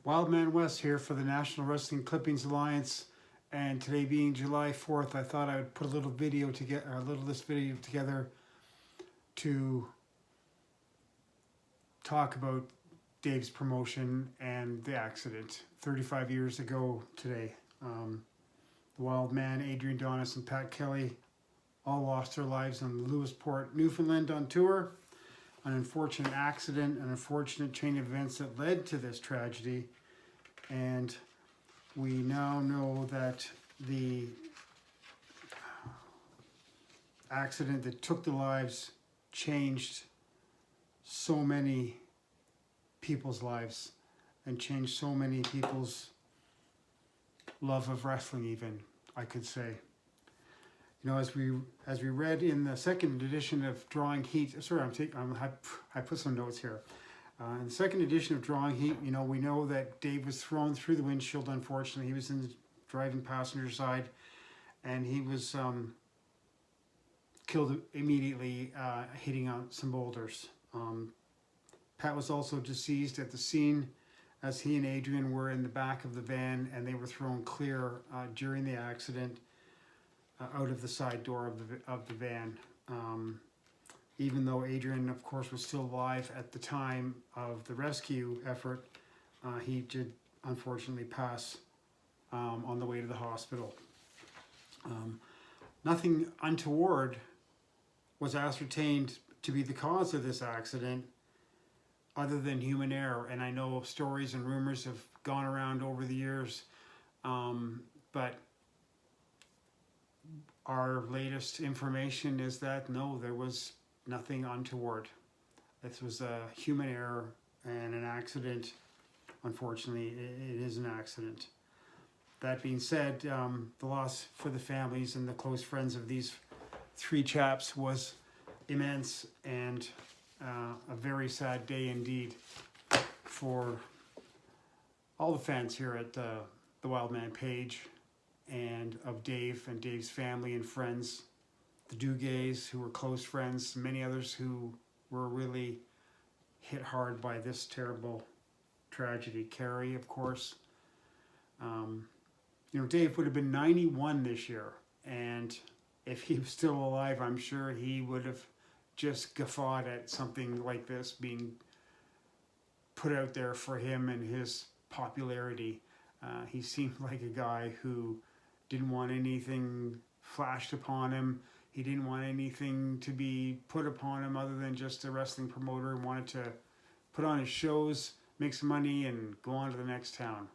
Wildman Wes here for the National Wrestling Clippings Alliance, and today being July 4th, I thought I would put a little video together, this video together to talk about Dave's promotion and the accident 35 years ago today. The Wild Man, Adrian Donis, and Pat Kelly all lost their lives on Lewisport, Newfoundland on tour. An unfortunate accident, an unfortunate chain of events that led to this tragedy. And we now know that the accident that took the lives changed so many people's lives and changed so many people's love of wrestling, even, I could say. You know, as we read in the second edition of Drawing Heat, I put some notes here. In the second edition of Drawing Heat, you know, we know that Dave was thrown through the windshield, unfortunately. He was in the driving passenger side, and he was killed immediately, hitting on some boulders. Pat was also deceased at the scene as he and Adrian were in the back of the van, and they were thrown clear during the accident out of the side door of the van. Even though Adrian, of course, was still alive at the time of the rescue effort, he did unfortunately pass on the way to the hospital. Nothing untoward was ascertained to be the cause of this accident other than human error. And I know stories and rumors have gone around over the years, but our latest information is that no, there was nothing untoward. This was a human error and an accident. Unfortunately, it is an accident. That being said, the loss for the families and the close friends of these three chaps was immense, and a very sad day indeed for all the fans here at the Wildman page, and of Dave and Dave's family and friends, the Dugays, who were close friends, many others who were really hit hard by this terrible tragedy. Carrie, of course. You know, Dave would have been 91 this year, and if he was still alive, I'm sure he would have just guffawed at something like this being put out there for him and his popularity. He seemed like a guy who didn't want anything flashed upon him. He didn't want anything to be put upon him other than just a wrestling promoter. He wanted to put on his shows, make some money, and go on to the next town.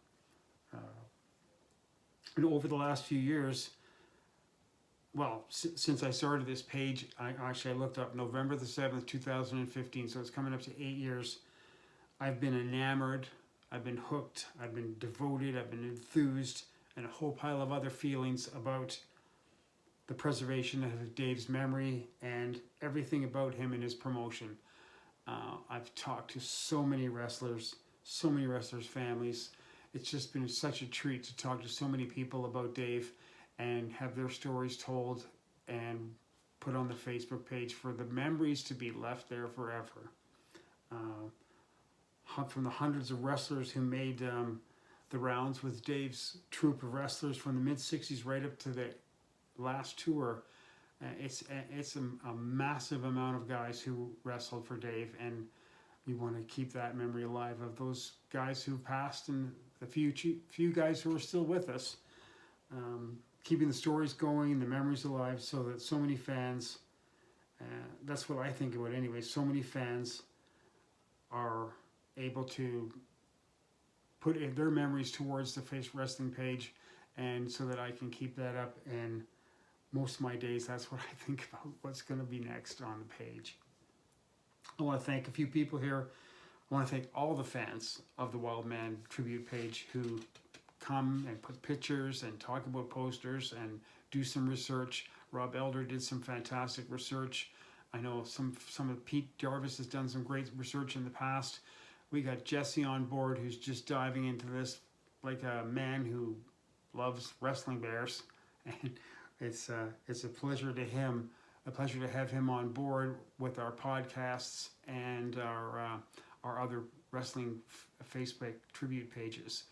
And over the last few years, well, since I started this page, I looked up November the 7th, 2015, so it's coming up to 8 years. I've been enamored, I've been hooked, I've been devoted, I've been enthused, and a whole pile of other feelings about the preservation of Dave's memory and everything about him and his promotion. I've talked to so many wrestlers' families. It's just been such a treat to talk to so many people about Dave and have their stories told and put on the Facebook page for the memories to be left there forever. From the hundreds of wrestlers who made the rounds with Dave's troupe of wrestlers from the mid-60s right up to the last tour, it's a massive amount of guys who wrestled for Dave, and we want to keep that memory alive of those guys who passed and the few guys who are still with us. Keeping the stories going, the memories alive, so that so many fans, that's what I think about anyway, so many fans are able to put their memories towards the Face Wrestling page, and so that I can keep that up. And most of my days, that's what I think about, what's going to be next on the page. I want to thank a few people here. I want to thank all the fans of the Wildman tribute page who come and put pictures and talk about posters and do some research. Rob Elder did some fantastic research. I know some of Pete Jarvis has done some great research in the past. We got Jesse on board, who's just diving into this like a man who loves wrestling bears, and it's a pleasure to have him on board with our podcasts and our other wrestling Facebook tribute pages.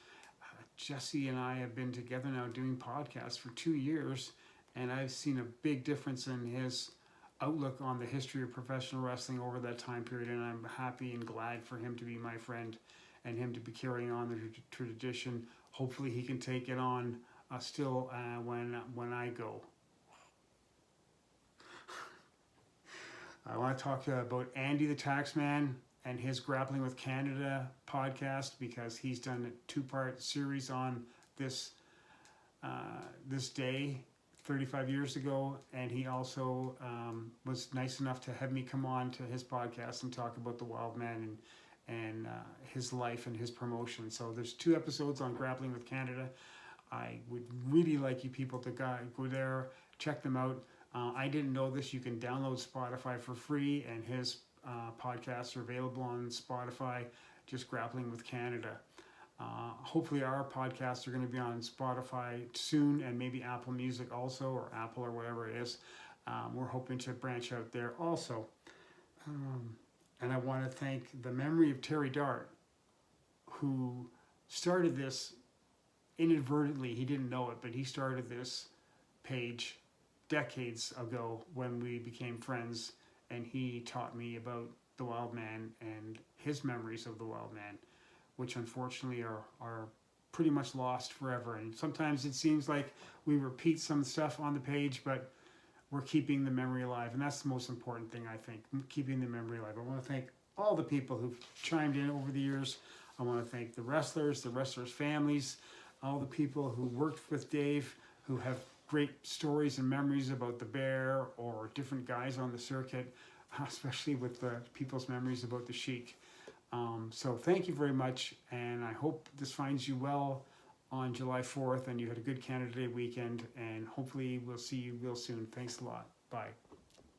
Jesse and I have been together now doing podcasts for 2 years, and I've seen a big difference in his outlook on the history of professional wrestling over that time period, and I'm happy and glad for him to be my friend and him to be carrying on the tradition. Hopefully he can take it on still when I go. I want to talk about Andy the Taxman and his Grappling with Canada podcast, because he's done a 2-part series on this day 35 years ago, and he also was nice enough to have me come on to his podcast and talk about the Wildman and his life and his promotion. So there's 2 episodes on Grappling with Canada. I would really like you people to go there, check them out. I didn't know this. You can download Spotify for free, and his podcasts are available on Spotify, just Grappling with Canada. Hopefully our podcasts are going to be on Spotify soon, and maybe Apple Music also, or Apple or whatever it is. We're hoping to branch out there also. And I want to thank the memory of Terry Dart, who started this inadvertently. He didn't know it, but he started this page decades ago when we became friends, and he taught me about the Wildman and his memories of the Wildman, which unfortunately are pretty much lost forever. And sometimes it seems like we repeat some stuff on the page, but we're keeping the memory alive, and that's the most important thing, I think, keeping the memory alive. I want to thank all the people who've chimed in over the years. I want to thank the wrestlers' families, all the people who worked with Dave, who have great stories and memories about the Bear or different guys on the circuit, especially with the people's memories about the Sheik. So thank you very much, and I hope this finds you well on July 4th, and you had a good Canada Day weekend, and hopefully we'll see you real soon. Thanks a lot. Bye.